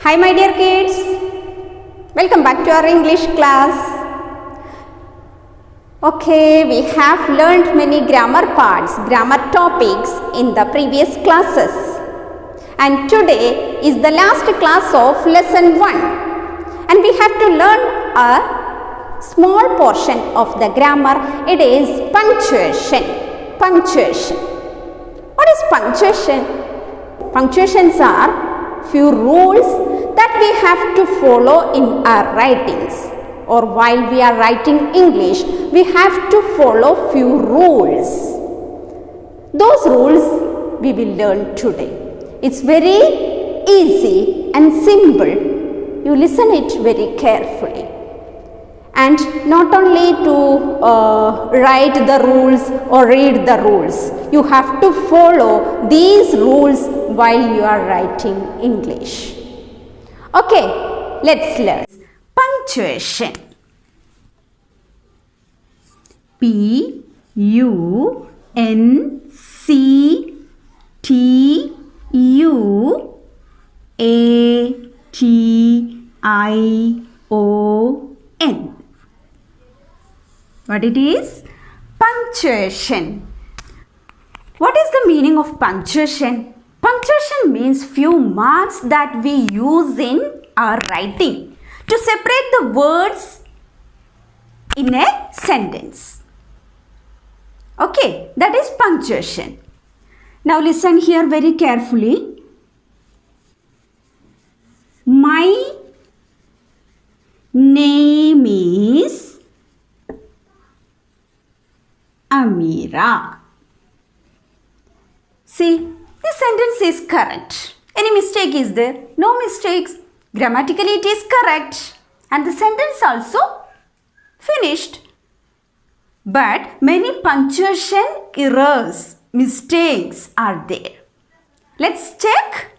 Hi my dear kids, welcome back to our English class. Okay, we have learnt many grammar parts, grammar topics in the previous classes. And today is the last class of lesson 1. And we have to learn a small portion of the grammar. It is punctuation. Punctuation. What is punctuation? Punctuations are few rules that we have to follow in our writings, or while we are writing English we have to follow few rules. Those rules we will learn today. It's very easy and simple. You listen it very carefully, and not only to write the rules or read the rules, you have to follow these rules while you are writing English. Okay, let's learn. Punctuation. P U N C T U A T I O N. What it is? Punctuation. What is the meaning of punctuation? Punctuation means few marks that we use in our writing to separate the words in a sentence. Okay, that is punctuation. Now listen here very carefully. My name is Amira. See, this sentence is correct. Any mistake is there? No mistakes. Grammatically it is correct. And the sentence also finished. But many punctuation errors, mistakes are there. Let's check.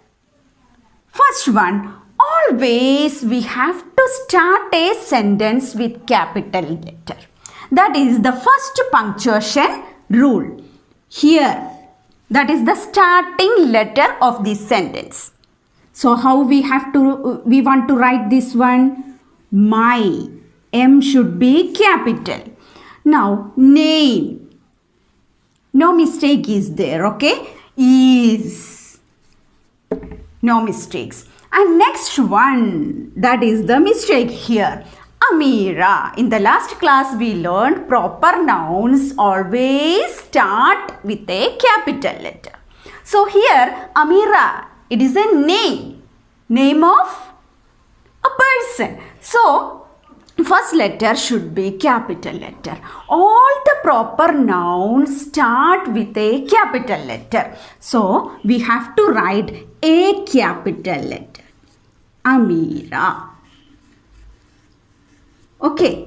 First one, always we have to start a sentence with capital letter. That is the first punctuation rule. Here, that is the starting letter of this sentence. So how we want to write this one? My. M should be capital. Now name. No mistake is there, okay? Is. No mistakes. And next one, that is the mistake here. Amira. In the last class we learned proper nouns always start with a capital letter. So here Amira, it is a name of a person. So first letter should be capital letter. All the proper nouns start with a capital letter. So we have to write a capital letter. Amira. Okay,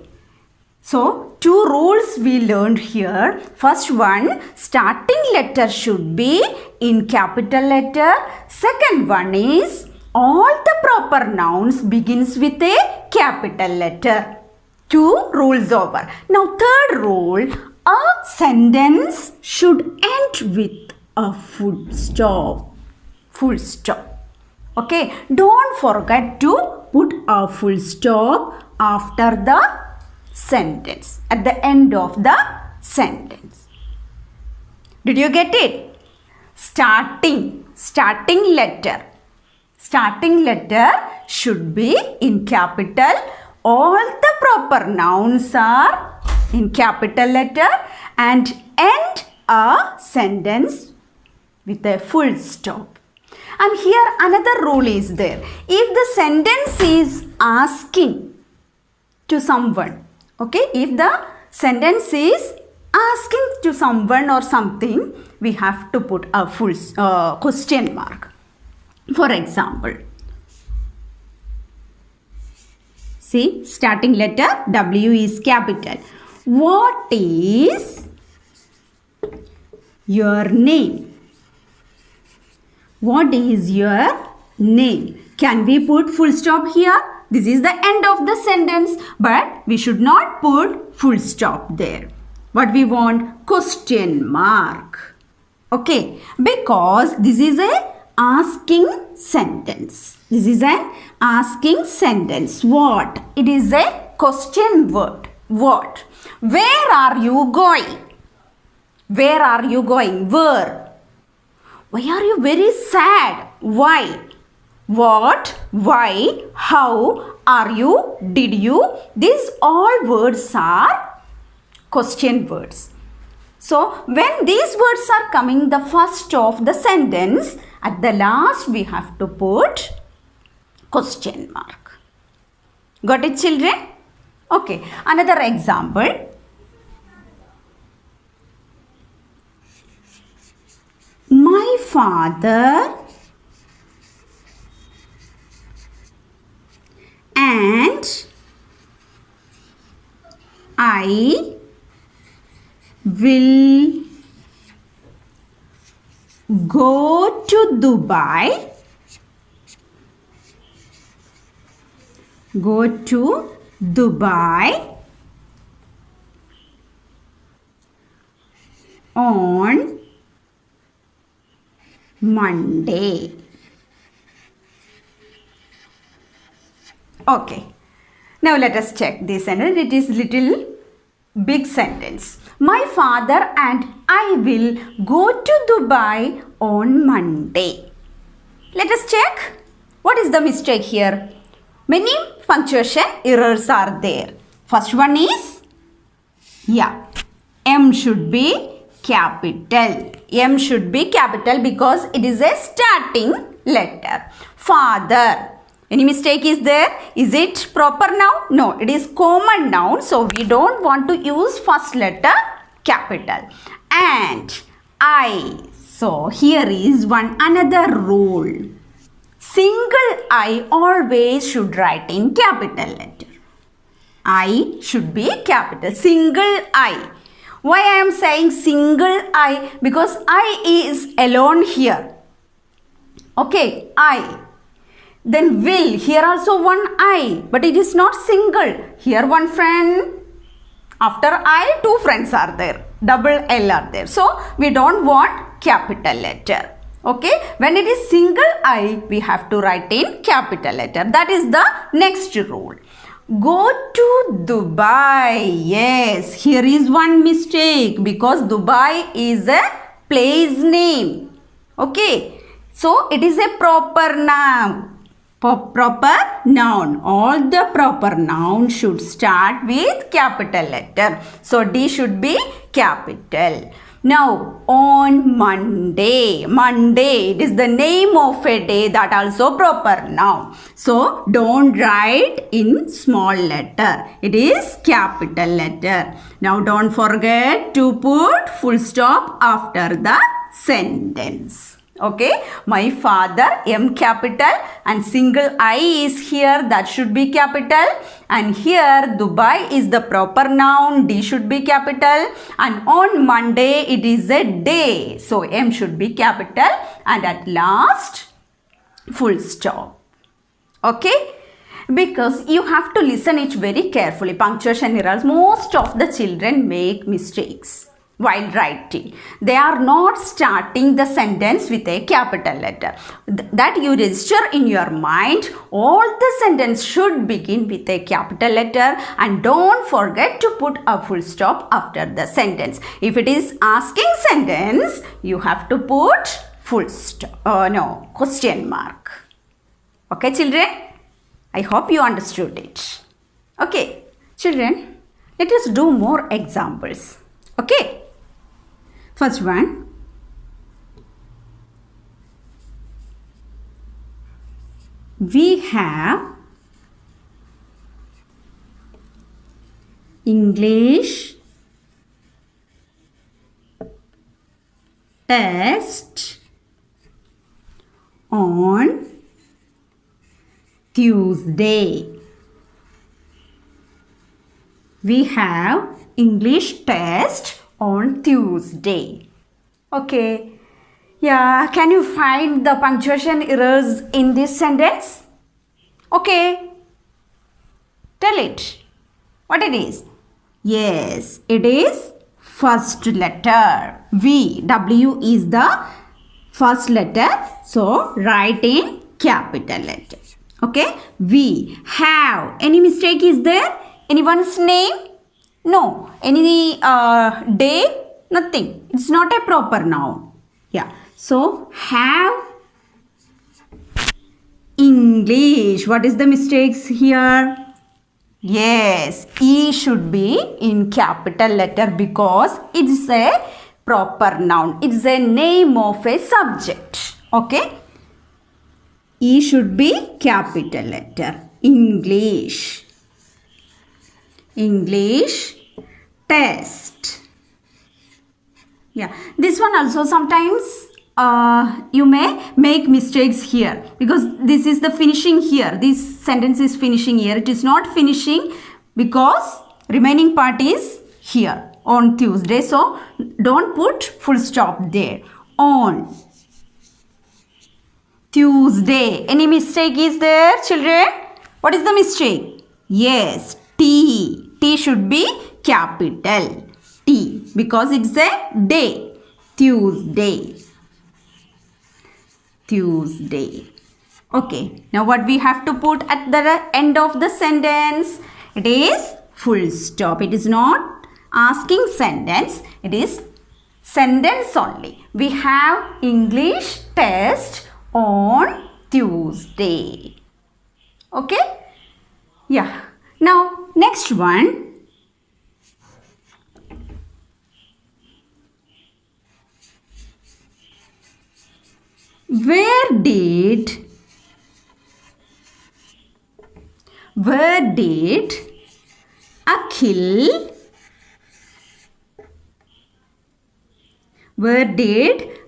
so two rules we learned here. First one, starting letter should be in capital letter. Second one is all the proper nouns begins with a capital letter. Two rules over. Now third rule, a sentence should end with a full stop. Full stop. Okay, don't forget to put a full stop after the sentence, at the end of the sentence. Did you get it? Starting letter. Starting letter should be in capital. All the proper nouns are in capital letter, and end a sentence with a full stop. And here another rule is there. If the sentence is asking to someone, okay, if the sentence is asking to someone or something, we have to put a full question mark. For example, see, starting letter W is capital. What is your name? What is your name? Can we put full stop here? This is the end of the sentence, but we should not put full stop there. What we want? Question mark. Okay, because this is a asking sentence. This is an asking sentence. What? It is a question word. What? Where are you going? Where are you going? Where? Why are you very sad? Why? What? Why? How? Are you? Did you? These all words are question words. So, when these words are coming the first of the sentence, at the last we have to put question mark. Got it, children? Okay, another example. My father and I will go to Dubai. Go to Dubai on Monday. Okay. Now let us check this sentence. It is little big sentence. My father and I will go to Dubai on Monday. Let us check. What is the mistake here? Many punctuation errors are there. First one is, M should be capital. M should be capital because it is a starting letter. Father. Any mistake is there? Is it proper noun? No, it is common noun. So, we don't want to use first letter capital. And I. So, here is another rule. Single I always should write in capital letter. I should be capital. Single I. Why I am saying single I? Because I is alone here. Okay, I. Then will, here also one I, but it is not single. Here one friend, after I, two friends are there. Double L are there. So, we don't want capital letter. Okay, when it is single I, we have to write in capital letter. That is the next rule. Go to Dubai. Yes, here is one mistake because Dubai is a place name. Okay, so it is a proper noun. Proper noun. All the proper nouns should start with capital letter. So, D should be capital. Now, on Monday. Monday, it is the name of a day, that also proper noun. So, don't write in small letter. It is capital letter. Now, don't forget to put full stop after the sentence. Okay, my father, M capital, and single I is here, that should be capital. And here Dubai is the proper noun, D should be capital. And on Monday it is a day, so M should be capital. And at last, full stop. Okay, because you have to listen it very carefully. Punctuation errors, most of the children make mistakes while writing. They are not starting the sentence with a capital letter. That you register in your mind, all the sentence should begin with a capital letter, and don't forget to put a full stop after the sentence. If it is asking sentence, you have to put full stop, question mark. Okay, children? I hope you understood it. Okay, children, let us do more examples. Okay. First one, we have English test on Tuesday. We have English test on Tuesday. Okay. Yeah, can you find the punctuation errors in this sentence? Okay. Tell it. What it is? Yes, it is first letter. V. W is the first letter. So write in capital letter. Okay. We have. Any mistake is there? Anyone's name? No. Any day? Nothing. It's not a proper noun. Yeah. So have English. What is the mistakes here? Yes, E should be in capital letter because it's a proper noun. It's a name of a subject. Okay. E should be capital letter. English. English test. Yeah, this one also sometimes you may make mistakes here because this is the finishing here. This sentence is finishing here. It is not finishing because remaining part is here on Tuesday. So don't put full stop there. On Tuesday. Any mistake is there, children? What is the mistake? Yes, T. T should be capital. T because it's a day. Tuesday. Tuesday. Okay. Now what we have to put at the end of the sentence? It is full stop. It is not asking sentence. It is sentence only. We have English test on Tuesday. Okay? Yeah. Now next one. Where did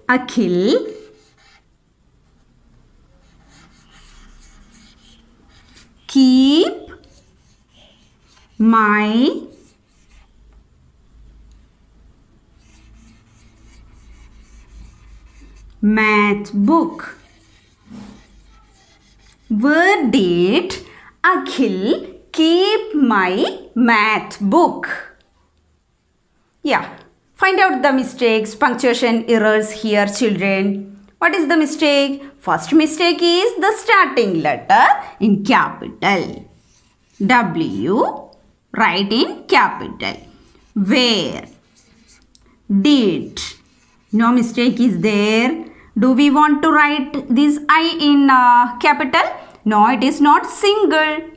Akhil keep my math book? Where did Akhil keep my math book? Yeah. Find out the mistakes, punctuation errors here, children. What is the mistake? First mistake is the starting letter in capital. W. Write in capital. Where did. No mistake is there. Do we want to write this I in capital? No, it is not single.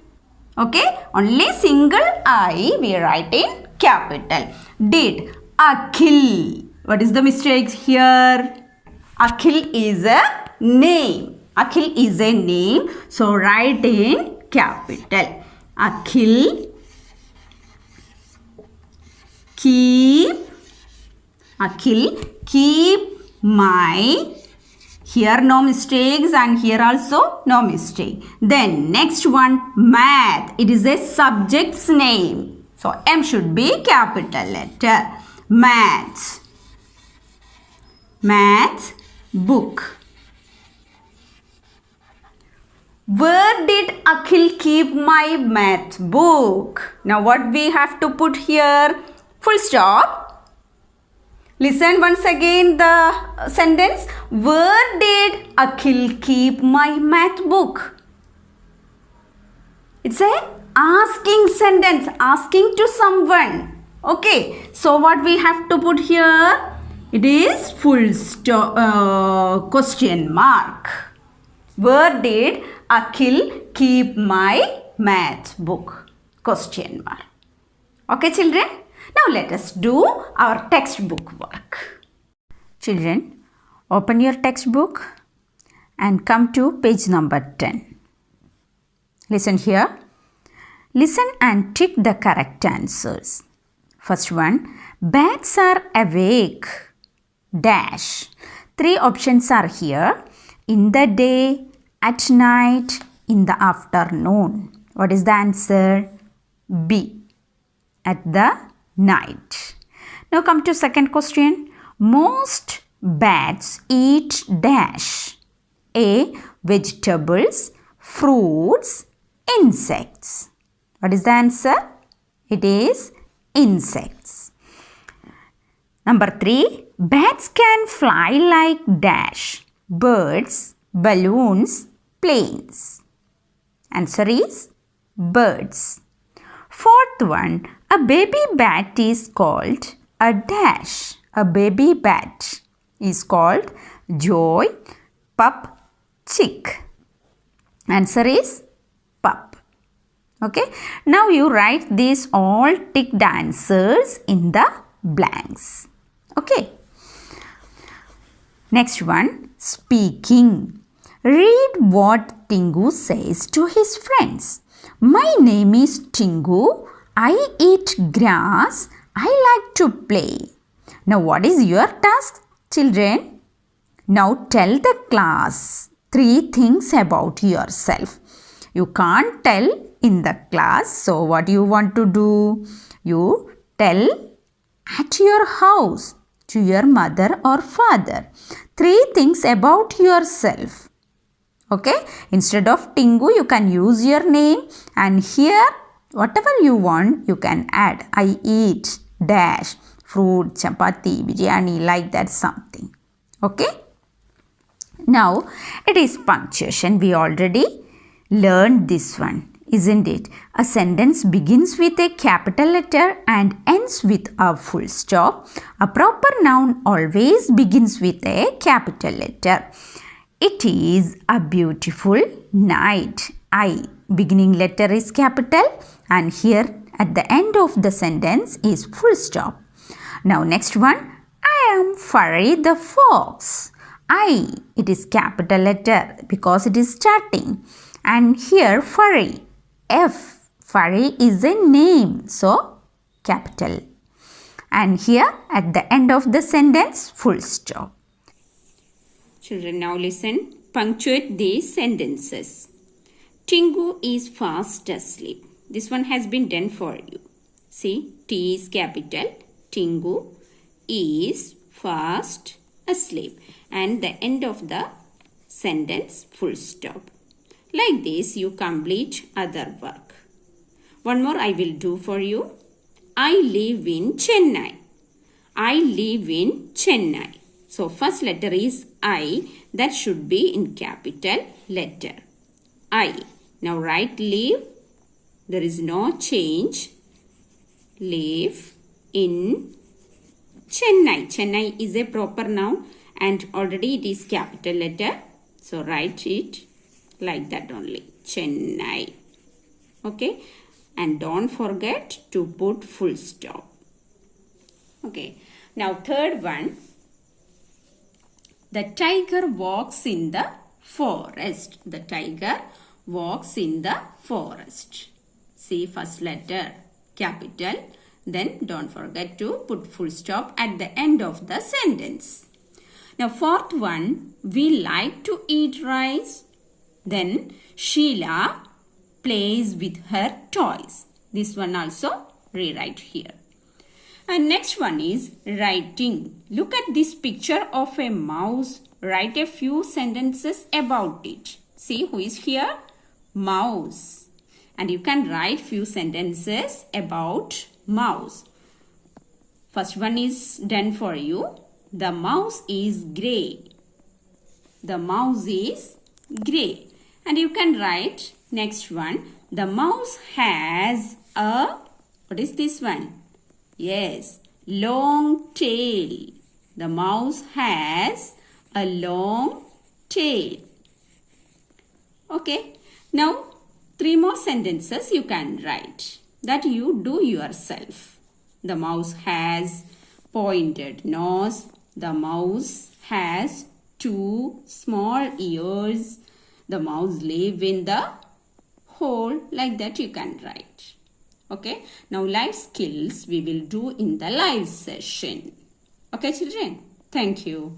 Okay, only single I we write in capital. Did. Akhil. What is the mistake here? Akhil is a name. Akhil is a name. So write in capital. Akhil keep my. Here no mistakes and here also no mistake. Then next one, math. It is a subject's name. So M should be capital letter. Maths. Math book. Where did Akhil keep my math book? Now what we have to put here? Full stop. Listen once again the sentence. Where did Akhil keep my math book? It's a asking sentence. Asking to someone. Okay. So what we have to put here? It is full stop, question mark. Where did Akhil keep my math book? Question mark. Okay, children. Now let us do our textbook work. Children, open your textbook and come to page number 10. Listen here. Listen and tick the correct answers. First one, bats are awake. Dash. 3 options are here. In the day, at night, in the afternoon. What is the answer? B. At the night. Now come to second question. Most bats eat dash. A. Vegetables, fruits, insects. What is the answer? It is insects. Number 3. Bats can fly like dash. birds, balloons, planes. Answer is birds. Fourth one, a baby bat is called a dash. A baby bat is called joy, pup, chick. Answer is pup. Okay. Now you write these all ticked answers in the blanks. Okay. Next one, speaking. Read what Tingu says to his friends. My name is Tingu. I eat grass. I like to play. Now what is your task, children? Now tell the class 3 things about yourself. You can't tell in the class. So what you want to do? You tell at your house to your mother or father 3 things about yourself. Okay, instead of Tingu you can use your name, and here whatever you want you can add. I eat dash fruit, chapati, biryani, like that something. Okay. Now it is punctuation. We already learned this one, isn't it? A sentence begins with a capital letter and ends with a full stop. A proper noun always begins with a capital letter. It is a beautiful night. I, beginning letter is capital, and here at the end of the sentence is full stop. Now next one, I am Furry the fox. I, it is capital letter because it is starting, and here Furry, F, Furry is a name, so capital, and here at the end of the sentence full stop. Children, now listen. Punctuate these sentences. Tingu is fast asleep. This one has been done for you. See, T is capital. Tingu is fast asleep. And the end of the sentence full stop. Like this, you complete other work. One more I will do for you. I live in Chennai. I live in Chennai. So, first letter is I. That should be in capital letter. I. Now, write live. There is no change. Live in Chennai. Chennai is a proper noun and already it is capital letter. So, write it like that only. Chennai. Okay. And don't forget to put full stop. Okay. Now, third one. The tiger walks in the forest. The tiger walks in the forest. See, first letter capital. Then don't forget to put full stop at the end of the sentence. Now fourth one, we like to eat rice. Then Sheila plays with her toys. This one also rewrite here. And next one is writing. Look at this picture of a mouse. Write a few sentences about it. See who is here? Mouse. And you can write few sentences about mouse. First one is done for you. The mouse is grey. The mouse is grey. And you can write next one. The mouse has a, what is this one? Yes, long tail. The mouse has a long tail. Okay. Now, 3 more sentences you can write that you do yourself. The mouse has pointed nose. The mouse has 2 small ears. The mouse lives in the hole. Like that you can write. Okay. Now life skills we will do in the live session. Okay children. Thank you.